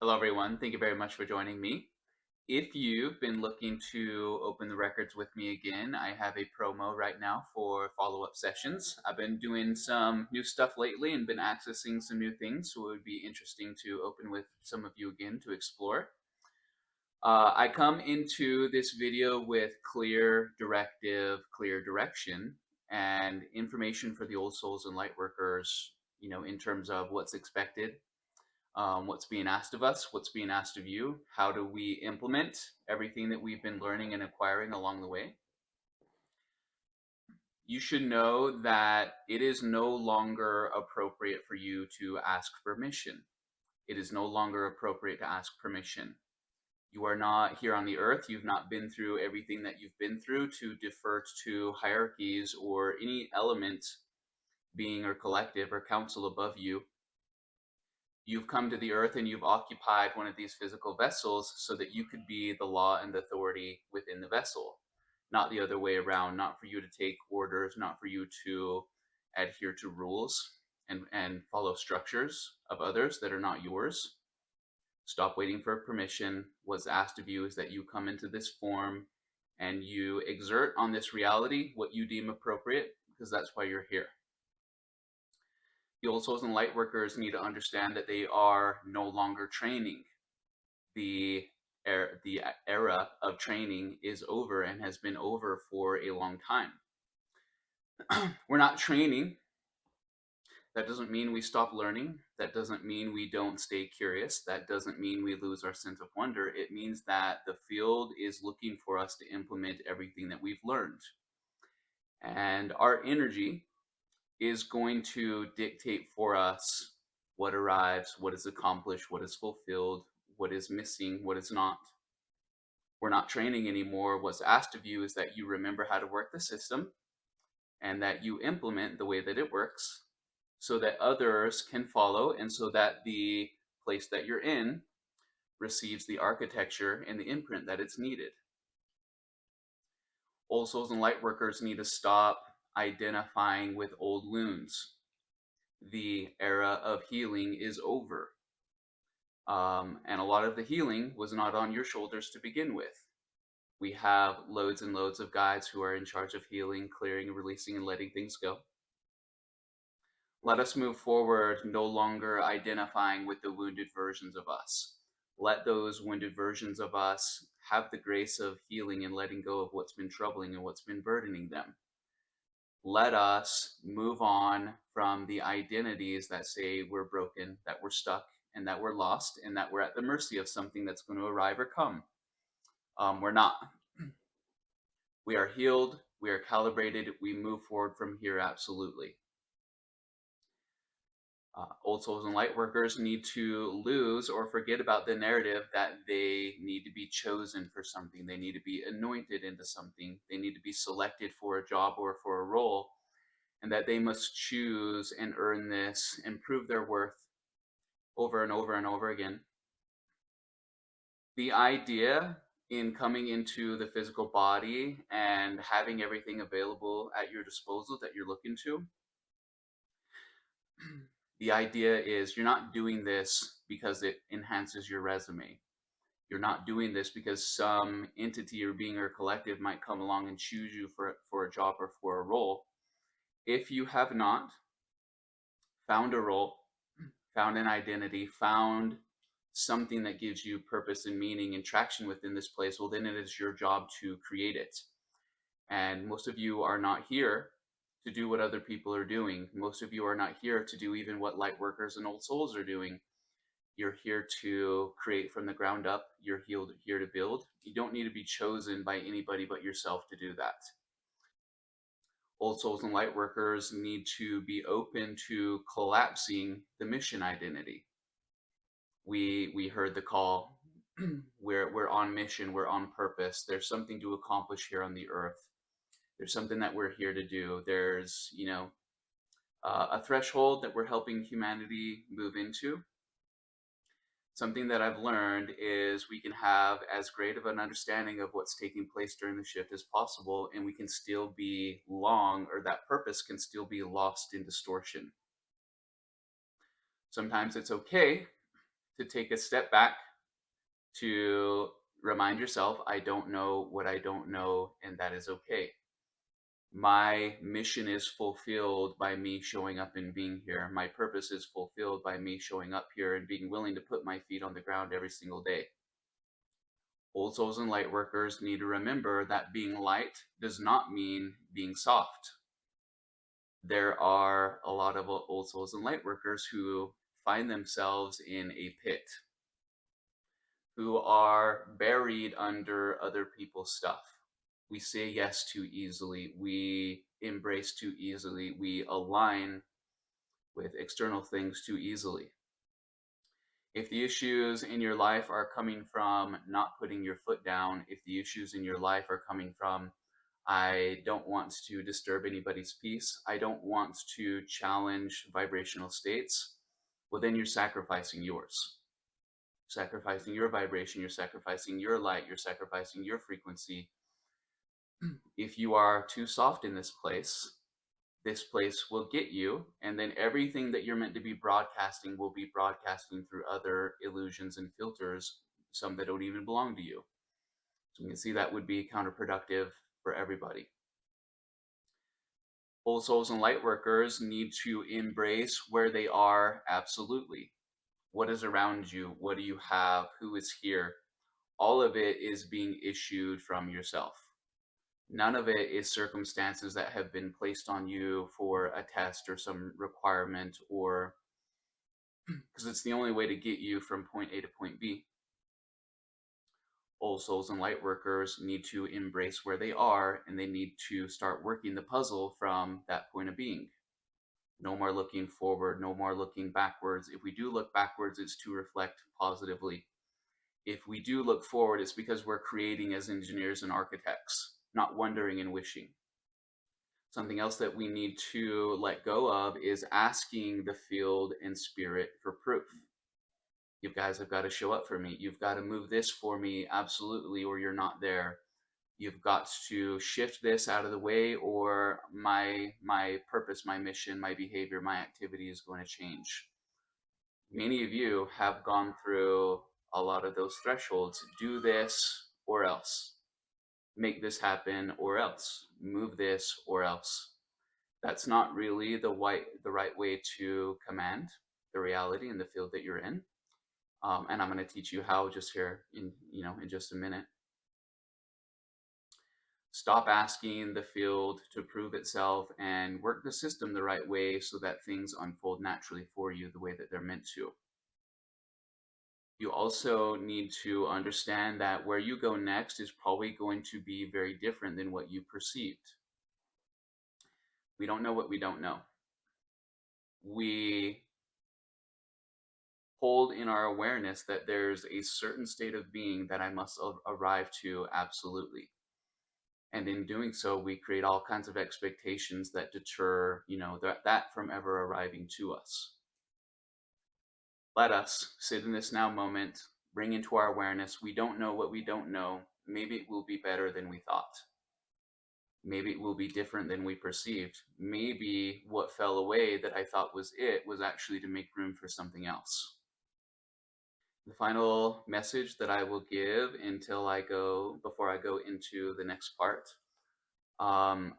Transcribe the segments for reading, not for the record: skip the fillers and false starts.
Hello, everyone. Thank you very much for joining me. If you've been looking to open the records with me again, I have a promo right now for follow-up sessions. I've been doing some new stuff lately and been accessing some new things, so it would be interesting to open with some of you again to explore. I come into this video with clear directive, clear direction, and information for the old souls and light workers, in terms of what's expected, what's being asked of us, what's being asked of you, how do we implement everything that we've been learning and acquiring along the way. You should know that it is no longer appropriate for you to ask permission. It is no longer appropriate to ask permission. You are not here on the earth. You've not been through everything that you've been through to defer to hierarchies or any element, being or collective or council above you. You've come to the earth and you've occupied one of these physical vessels so that you could be the law and the authority within the vessel, not the other way around, not for you to take orders, not for you to adhere to rules and follow structures of others that are not yours. Stop waiting for permission. What's asked of you is that you come into this form and you exert on this reality what you deem appropriate, because that's why you're here. The old souls and light workers need to understand that they are no longer training. The era of training is over and has been over for a long time. We're not training. That doesn't mean we stop learning. That doesn't mean we don't stay curious. That doesn't mean we lose our sense of wonder. It means that the field is looking for us to implement everything that we've learned. And our energy is going to dictate for us what arrives, what is accomplished, what is fulfilled, what is missing, what is not. We're not training anymore. What's asked of you is that you remember how to work the system and that you implement the way that it works so that others can follow and so that the place that you're in receives the architecture and the imprint that it's needed. Old souls and light workers need to stop identifying with old wounds. The era of healing is over. And a lot of the healing was not on your shoulders to begin with. We have loads and loads of guides who are in charge of healing, clearing, releasing, and letting things go. Let us move forward, no longer identifying with the wounded versions of us. Let those wounded versions of us have the grace of healing and letting go of what's been troubling and what's been burdening them. Let us move on from the identities that say we're broken, that we're stuck, and that we're lost, and that we're at the mercy of something that's going to arrive or come. We're not. We are healed, we are calibrated, we move forward from here absolutely. Old souls and light workers need to lose or forget about the narrative that they need to be chosen for something. They need to be anointed into something. They need to be selected for a job or for a role, and that they must choose and earn this and prove their worth over and over and over again. The idea in coming into the physical body and having everything available at your disposal that you're looking to, the idea is you're not doing this because it enhances your resume. You're not doing this because some entity or being or collective might come along and choose you for a job or for a role. If you have not found a role, found an identity, found something that gives you purpose and meaning and traction within this place, well, then it is your job to create it. And most of you are not here to do what other people are doing. Most of you are not here to do even what light workers and old souls are doing. You're here to create from the ground up. You're here to build. You don't need to be chosen by anybody but yourself to do that. Old souls and light workers need to be open to collapsing the mission identity. We heard the call. We're on mission, we're on purpose. There's something to accomplish here on the earth. There's something that we're here to do. There's, a threshold that we're helping humanity move into. Something that I've learned is we can have as great of an understanding of what's taking place during the shift as possible, and we can still be that purpose can still be lost in distortion. Sometimes it's okay to take a step back, to remind yourself, I don't know what I don't know, and that is okay. My mission is fulfilled by me showing up and being here. My purpose is fulfilled by me showing up here and being willing to put my feet on the ground every single day. Old souls and light workers need to remember that being light does not mean being soft. There are a lot of old souls and light workers who find themselves in a pit, who are buried under other people's stuff. We say yes too easily. We embrace too easily. We align with external things too easily. If the issues in your life are coming from not putting your foot down, if the issues in your life are coming from, I don't want to disturb anybody's peace, I don't want to challenge vibrational states, well, then you're sacrificing yours. Sacrificing your vibration, you're sacrificing your light, you're sacrificing your frequency. If you are too soft in this place will get you, and then everything that you're meant to be broadcasting will be broadcasting through other illusions and filters, some that don't even belong to you. So you can see that would be counterproductive for everybody. Old souls and light workers need to embrace where they are absolutely. What is around you? What do you have? Who is here? All of it is being issued from yourself. None of it is circumstances that have been placed on you for a test or some requirement, or because it's the only way to get you from point A to point B. Old souls and light workers need to embrace where they are, and they need to start working the puzzle from that point of being. No more looking forward, no more looking backwards. If we do look backwards, it's to reflect positively. If we do look forward, it's because we're creating as engineers and architects, not wondering and wishing. Something else that we need to let go of is asking the field and spirit for proof. You guys have got to show up for me. You've got to move this for me, absolutely, or you're not there. You've got to shift this out of the way, or my purpose, my mission, my behavior, my activity is going to change. Many of you have gone through a lot of those thresholds. Do this or else. Make this happen or else. Move this or else. That's not really the right way to command the reality in the field that you're in. And I'm going to teach you how just here in just a minute. Stop asking the field to prove itself and work the system the right way so that things unfold naturally for you the way that they're meant to. You also need to understand that where you go next is probably going to be very different than what you perceived. We don't know what we don't know. We hold in our awareness that there's a certain state of being that I must arrive to absolutely. And in doing so, we create all kinds of expectations that deter, that from ever arriving to us. Let us sit in this now moment, bring into our awareness, we don't know what we don't know. Maybe it will be better than we thought. Maybe it will be different than we perceived. Maybe what fell away that I thought was it was actually to make room for something else. The final message that I will give before I go into the next part,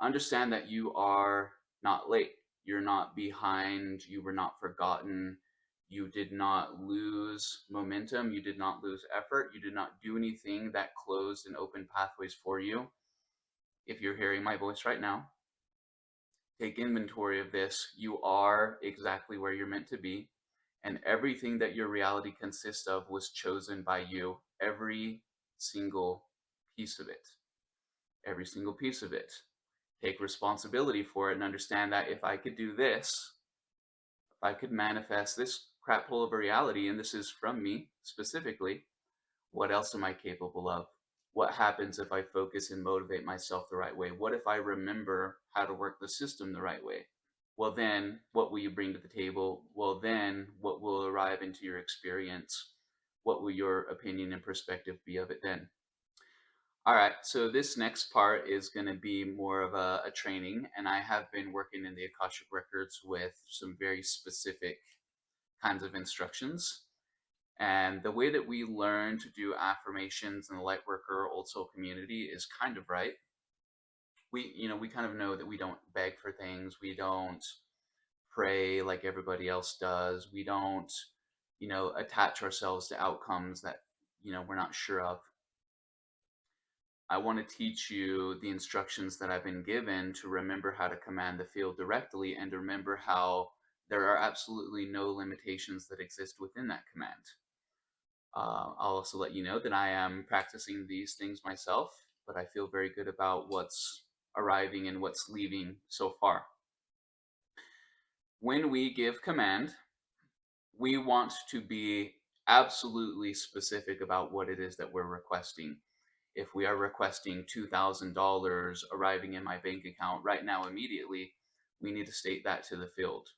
understand that you are not late. You're not behind. You were not forgotten. You did not lose momentum. You did not lose effort. You did not do anything that closed and opened pathways for you. If you're hearing my voice right now, take inventory of this. You are exactly where you're meant to be. And everything that your reality consists of was chosen by you. Every single piece of it. Every single piece of it. Take responsibility for it and understand that if I could do this, if I could manifest this crap hole of a reality, and this is from me specifically, what else am I capable of? What happens if I focus and motivate myself the right way? What if I remember how to work the system the right way? Well, then what will you bring to the table? Well, then what will arrive into your experience? What will your opinion and perspective be of it then? All right, so this next part is going to be more of a training, and I have been working in the Akashic records with some very specific kinds of instructions. And the way that we learn to do affirmations in the Lightworker Old Soul community is kind of right. We kind of know that we don't beg for things. We don't pray like everybody else does. We don't, attach ourselves to outcomes that, we're not sure of. I want to teach you the instructions that I've been given to remember how to command the field directly and to remember how there are absolutely no limitations that exist within that command. I'll also let you know that I am practicing these things myself, but I feel very good about what's arriving and what's leaving so far. When we give command, we want to be absolutely specific about what it is that we're requesting. If we are requesting $2,000 arriving in my bank account right now immediately, we need to state that to the field.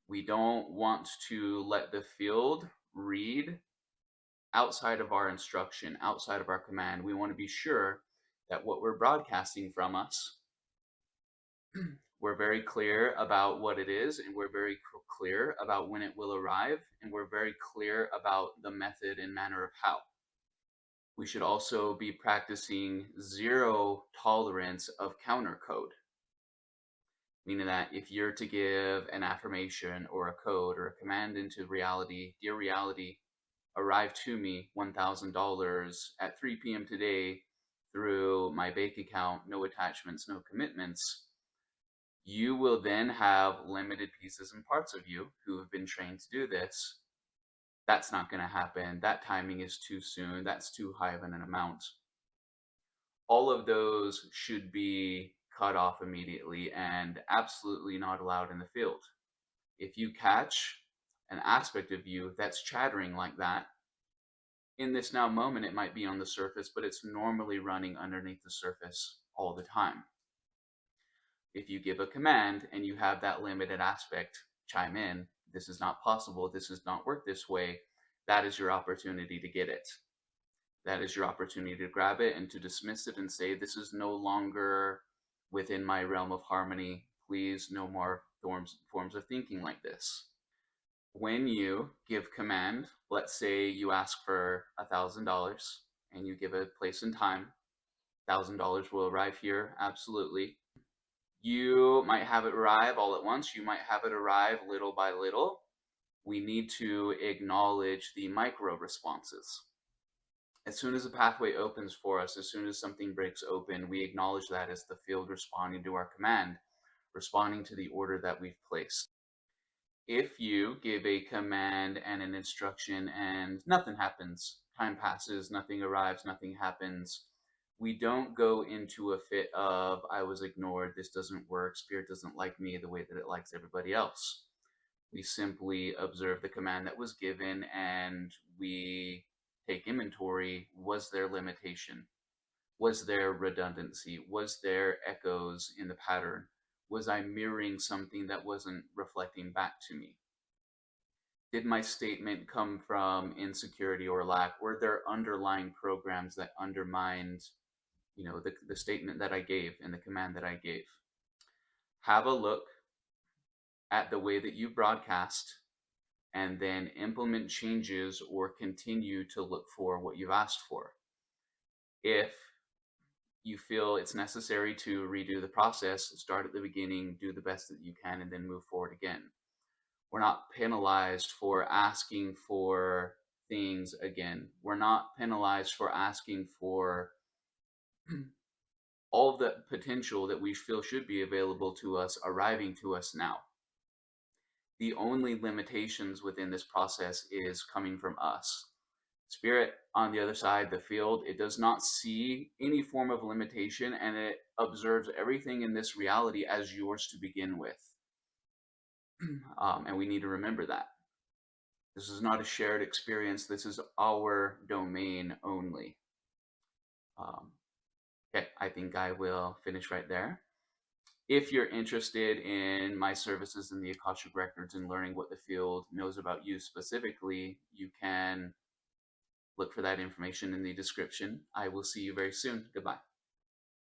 We don't want to let the field read outside of our instruction, outside of our command. We want to be sure that what we're broadcasting from us, we're very clear about what it is, and we're very clear about when it will arrive, and we're very clear about the method and manner of how. We should also be practicing zero tolerance of counter code, meaning that if you're to give an affirmation or a code or a command into reality, dear reality, arrive to me $1,000 at 3 p.m. today through my bank account, no attachments, no commitments, you will then have limited pieces and parts of you who have been trained to do this. That's not going to happen. That timing is too soon. That's too high of an amount. All of those should be cut off immediately and absolutely not allowed in the field. If you catch an aspect of you that's chattering like that, in this now moment, it might be on the surface, but it's normally running underneath the surface all the time. If you give a command and you have that limited aspect chime in, this is not possible, this does not work this way, that is your opportunity to get it. That is your opportunity to grab it and to dismiss it and say, this is no longer within my realm of harmony. Please, no more forms of thinking like this. When you give command, let's say you ask for $1,000 and you give a place and time, $1,000 will arrive here, absolutely. You might have it arrive all at once. You might have it arrive little by little. We need to acknowledge the micro responses. As soon as a pathway opens for us, as soon as something breaks open, we acknowledge that as the field responding to our command, responding to the order that we've placed. If you give a command and an instruction and nothing happens, time passes, nothing arrives, nothing happens, we don't go into a fit of, I was ignored, this doesn't work, spirit doesn't like me the way that it likes everybody else. We simply observe the command that was given and we take inventory. Was there limitation? Was there redundancy? Was there echoes in the pattern? Was I mirroring something that wasn't reflecting back to me? Did my statement come from insecurity or lack? Were there underlying programs that undermined the statement that I gave and the command that I gave? Have a look at the way that you broadcast and then implement changes or continue to look for what you've asked for. If you feel it's necessary to redo the process, start at the beginning, do the best that you can, and then move forward again. We're not penalized for asking for things again. We're not penalized for asking for all of the potential that we feel should be available to us arriving to us now. The only limitations within this process is coming from us. Spirit, on the other side, the field, it does not see any form of limitation, and it observes everything in this reality as yours to begin with. And we need to remember that. This is not a shared experience. This is our domain only. Okay, I think I will finish right there. If you're interested in my services in the Akashic Records and learning what the field knows about you specifically, you can look for that information in the description. I will see you very soon. Goodbye.